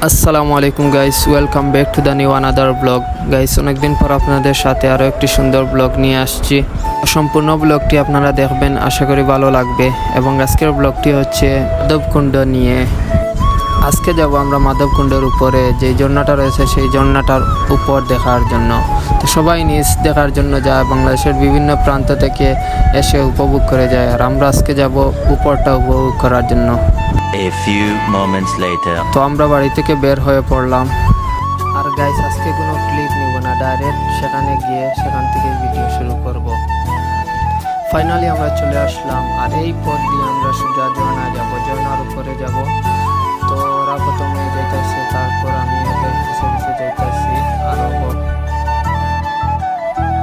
আসসালামু আলাইকুম guys, welcome back to the new another blog. Guys, অনেকদিন পর আপনাদের সাথে আরও একটি সুন্দর ব্লগ নিয়ে আসছি। সম্পূর্ণ ব্লগটি আপনারা দেখবেন, আশা করি ভালো লাগবে। এবং আজকের ব্লগটি হচ্ছে মাধবকুণ্ড নিয়ে। আজকে যাব আমরা মাধবকুণ্ডের উপরে যে ঝর্ণাটা রয়েছে সেই ঝর্ণাটার উপর দেখার জন্য। তো সবাই নিজ দেখার জন্য যায়, বাংলাদেশের বিভিন্ন প্রান্ত থেকে এসে উপভোগ করে যায়। আর আমরা আজকে যাব উপরটা উপভোগ করার জন্য। A few moments later. তো আমরা বাড়ি থেকে বের হয়ে পড়লাম। আর গাইস, আজকে কোনো ক্লিপ নিব না, ডাইরেক্ট সেখানে গিয়ে সেখান থেকে ভিডিও শুরু করব। ফাইনালি আমরা চলে আসলাম। আর এই পথ দিয়ে আমরা সোজা ঝর্ণা যাব, ঝর্ণার উপরে যাব। তো ওরা প্রথমে যাইতেছে, তারপর আমি ওদের পিছিয়ে পিছিয়ে যাইতেছি আরও পথ।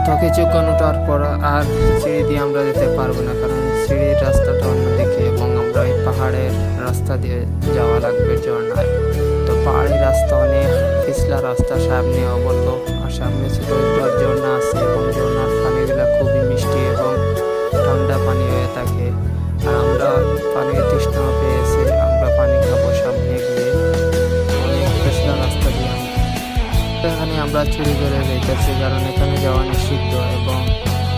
তো কিছুক্ষণ ওঠার পর আর সিঁড়ি দিয়ে আমরা যেতে পারবো না, কারণ সিঁড়ির রাস্তাটা অন্যদিকে এবং আমরা এই পাহাড়ের রাস্তা দিয়ে যাওয়া লাগবে ঝর্ণায়। তো পাহাড়ি রাস্তা অনেক পিছলা রাস্তা, সামনে অবল আর সামনে ছোট ঝর্ণা আছে এবং ঝর্ণার পানিগুলো খুবই মিষ্টি এবং ঠান্ডা পানি হয়ে থাকে। আর আমরা পানির তৃষ্ণা পেয়েছে, আমরা পানি খাবো সামনে গিয়ে। অনেক পিছলা রাস্তা দিয়ে এখানে আমরা চুরি করে যাইতেছি, কারণ এখানে যাওয়া নিষিদ্ধ এবং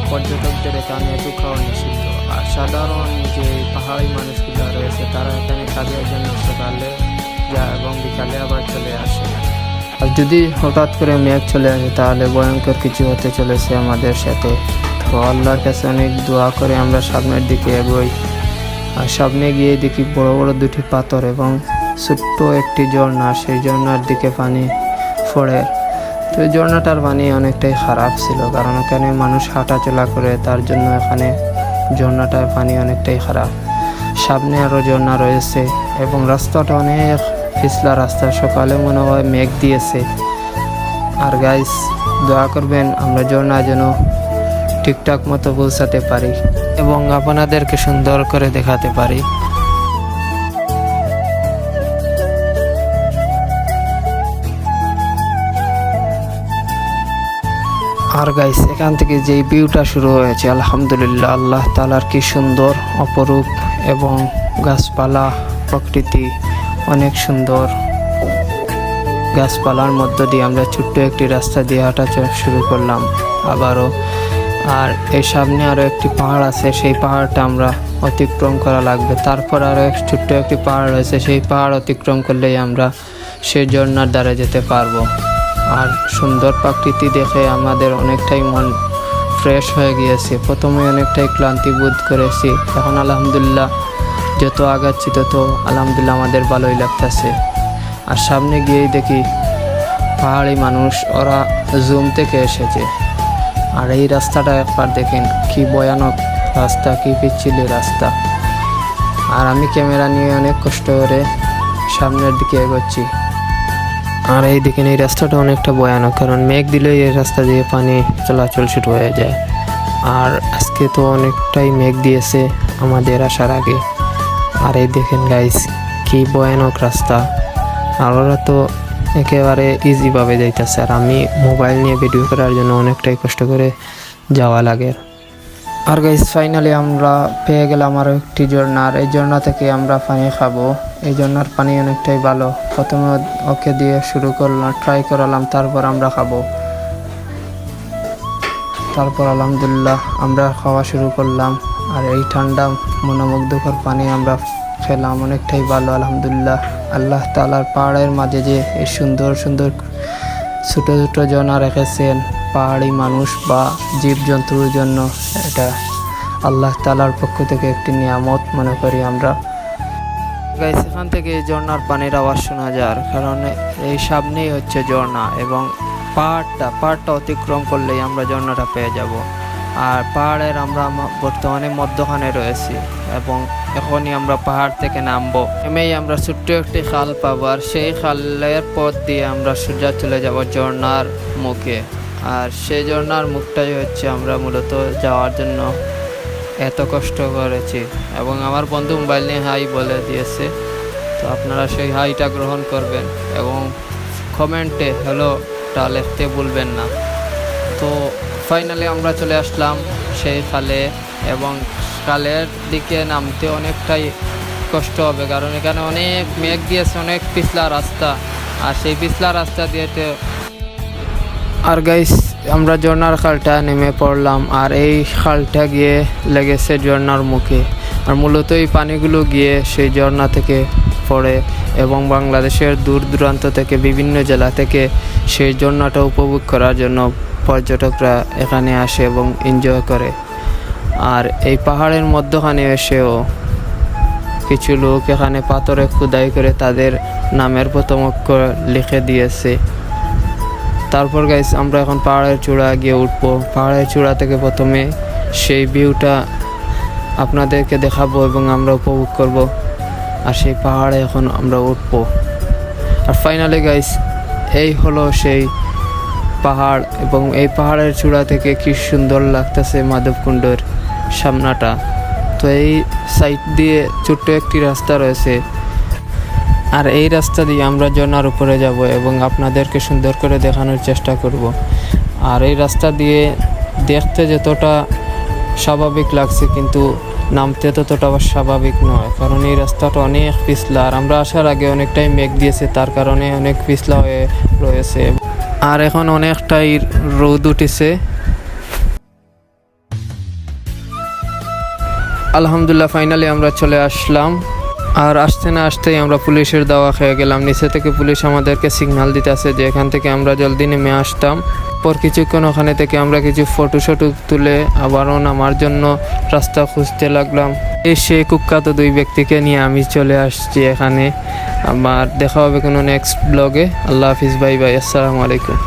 পর্যটকদের এখানে ঢোকাও নিষিদ্ধ। আর সাধারণ যে পাহাড়ি মানুষগুলো রয়েছে তারা এখানে কাজের জন্য সকালে যায় এবং বিকালে আবার চলে আসে। আর যদি হঠাৎ করে মেঘ চলে আসে তাহলে ভয়ঙ্কর কিছু হতে চলেছে আমাদের সাথে। তো আল্লাহর কাছে অনেক দোয়া করে আমরা সামনের দিকে এগোই। আর সামনে গিয়ে দেখি বড় বড় দুটি পাথর এবং ছোট্ট একটি ঝর্ণা, সেই ঝর্ণার দিকে পানি পড়ে। তো এই ঝর্ণাটার পানি অনেকটাই খারাপ ছিল, কারণ ওখানে মানুষ হাঁটাচলা করে, তার জন্য এখানে ঝর্ণাটার পানি অনেকটাই খারাপ। সামনে আরও ঝর্ণা রয়েছে এবং রাস্তাটা অনেক পিছলা রাস্তা, সকালে মনে হয় মেঘ দিয়েছে। আর গাইস, দোয়া করবেন আমরা ঝর্ণা যেন ঠিকঠাক মতো পৌঁছাতে পারি এবং আপনাদেরকে সুন্দর করে দেখাতে পারি। আর গাইস, এখান থেকে যেই ভিউটা শুরু হয়েছে, আলহামদুলিল্লাহ, আল্লাহ তাআলার কি সুন্দর অপরূপ এবং গাছপালা প্রকৃতি অনেক সুন্দর। গাছপালার মধ্য দিয়ে আমরা ছোট্ট একটি রাস্তা দিয়ে হাঁটা শুরু করলাম আবারও। আর এই সামনে আরও একটি পাহাড় আছে, সেই পাহাড়টা আমরা অতিক্রম করা লাগবে। তারপর আরও ছোট্ট একটি পাহাড় রয়েছে, সেই পাহাড় অতিক্রম করলেই আমরা সেই ঝর্ণার দ্বারা যেতে পারবো। আর সুন্দর প্রকৃতি দেখে আমাদের অনেকটাই মন ফ্রেশ হয়ে গিয়েছে। প্রথমে অনেকটাই ক্লান্তি বোধ করেছি, এখন আলহামদুলিল্লাহ যত আগাচ্ছি তত আলহামদুলিল্লাহ আমাদের ভালোই লাগতেছে। আর সামনে গিয়েই দেখি পাহাড়ি মানুষ, ওরা জুম থেকে এসেছে। আর এই রাস্তাটা একবার দেখেন, কি ভয়ানক রাস্তা, কি পিচ্ছিল রাস্তা। আর আমি ক্যামেরা নিয়ে অনেক কষ্ট করে সামনের দিকে এগোচ্ছি। আর এই দেখেন, এই রাস্তাটা অনেকটা ভয়ানক, কারণ মেঘ দিলেই এই রাস্তা দিয়ে পানি চলাচল শুরু হয়ে যায়। আর আজকে তো অনেকটাই মেঘ দিয়েছে আমাদের আসার আগে। আর এই দেখেন গাইস, কি ভয়ানক রাস্তা। আর ওরা তো একেবারে ইজিভাবে যাইতেছে, আর আমি মোবাইল নিয়ে ভিডিও করার জন্য অনেকটাই কষ্ট করে যাওয়া লাগে। আর গাইস, ফাইনালি আমরা পেয়ে গেলাম আরও একটি ঝর্ণা। আর এই ঝর্ণা থেকে আমরা পানি খাবো। এই ঝর্ণার পানি অনেকটাই ভালো। প্রথমে ওকে দিয়ে শুরু করলাম, ট্রাই করালাম, তারপর আমরা খাবো। তারপর আলহামদুলিল্লাহ আমরা খাওয়া শুরু করলাম। আর এই ঠান্ডা মনোমুগ্ধকর পানি আমরা খেলাম, অনেকটাই ভালো আলহামদুলিল্লাহ। আল্লাহ তাআলার পাহাড়ের মাঝে যে এই সুন্দর সুন্দর ছোটো ছোটো ঝর্ণা রেখেছেন পাহাড়ি মানুষ বা জীবজন্তুর জন্য, এটা আল্লাহ তাআলার পক্ষ থেকে একটি নিয়ামত মনে করি আমরা। গাইস, এখান থেকে এই ঝর্ণার পানির আওয়াজ শোনা যায়, কারণ এই সামনেই হচ্ছে ঝর্ণা এবং পাহাড়টা অতিক্রম করলেই আমরা ঝর্ণাটা পেয়ে যাব। আর পাহাড়ের আমরা বর্তমানে মধ্যখানে রয়েছি এবং এখনই আমরা পাহাড় থেকে নামবো। নেমেই আমরা ছোট্ট একটি খাল পাবো, আর সেই খালের পথ দিয়ে আমরা সোজা চলে যাব ঝর্ণার মুখে। আর সেই ঝর্ণার মুখটাই হচ্ছে আমরা মূলত যাওয়ার জন্য এত কষ্ট করেছি। এবং আমার বন্ধু মোবাইল নিয়ে হাই বলে দিয়েছে, তো আপনারা সেই হাইটা গ্রহণ করবেন এবং কমেন্টে হ্যালোটা লিখতে ভুলবেন না। তো ফাইনালি আমরা চলে আসলাম সেই খালে, এবং খালের দিকে নামতে অনেকটাই কষ্ট হবে, কারণ এখানে অনেক মেঘ দিয়েছে, অনেক পিছলা রাস্তা। আর সেই পিছলা রাস্তা দিয়ে আর গাইস আমরা ঝর্ণার খালটা নেমে পড়লাম, আর এই খালটা গিয়ে লেগেছে ঝর্ণার মুখে। আর মূলত এই পানিগুলো গিয়ে সেই ঝর্ণা থেকে পড়ে এবং বাংলাদেশের দূর দূরান্ত থেকে বিভিন্ন জেলা থেকে সেই ঝর্ণাটা উপভোগ করার জন্য পর্যটকরা এখানে আসে এবং এনজয় করে। আর এই পাহাড়ের মধ্যখানে এসেও কিছু লোক এখানে পাথরে খোদাই করে তাদের নামের প্রথম অক্ষর লিখে দিয়েছে। তারপর গাইস আমরা এখন পাহাড়ের চূড়া গিয়ে উঠবো। পাহাড়ের চূড়া থেকে প্রথমে সেই ভিউটা আপনাদেরকে দেখাবো এবং আমরা উপভোগ করব। আর সেই পাহাড়ে এখন আমরা উঠবো। আর ফাইনালি গাইস এই হলো সেই পাহাড়, এবং এই পাহাড়ের চূড়া থেকে কি সুন্দর লাগতেছে মাধবকুণ্ডের সামনাটা। তো এই সাইড দিয়ে ছোট্ট একটি রাস্তা রয়েছে, আর এই রাস্তা দিয়ে আমরা ঝর্ণার উপরে যাব এবং আপনাদেরকে সুন্দর করে দেখানোর চেষ্টা করব। আর এই রাস্তা দিয়ে দেখতে যতটা স্বাভাবিক লাগছে, কিন্তু নামতে ততটা স্বাভাবিক নয়, কারণ এই রাস্তাটা অনেক পিছলা। আর আমরা আসার আগে অনেকটাই মেঘ দিয়েছে, তার কারণে অনেক পিছলা হয়ে রয়েছে। আর এখন অনেকটাই রোদ উঠেছে। আলহামদুলিল্লাহ ফাইনালি আমরা চলে আসলাম। আর আসতে না আসতেই আমরা পুলিশের দাওয়া খেয়ে গেলাম। নিচে থেকে পুলিশ আমাদেরকে সিগন্যাল দিতেছে যে এখান থেকে আমরা জলদি নেমে আসতাম। পর কিছুক্ষণ ওখানে থেকে আমরা কিছু ফটো তুলে আবারও নামার জন্য রাস্তা খুঁজতে লাগলাম। এসে কুখ্যাত দুই ব্যক্তিকে নিয়ে আমি চলে আসছি এখানে। আমার দেখা হবে কোনো নেক্সট ব্লগে। আল্লাহ হাফিজ, বাই বাই, আসসালামু আলাইকুম।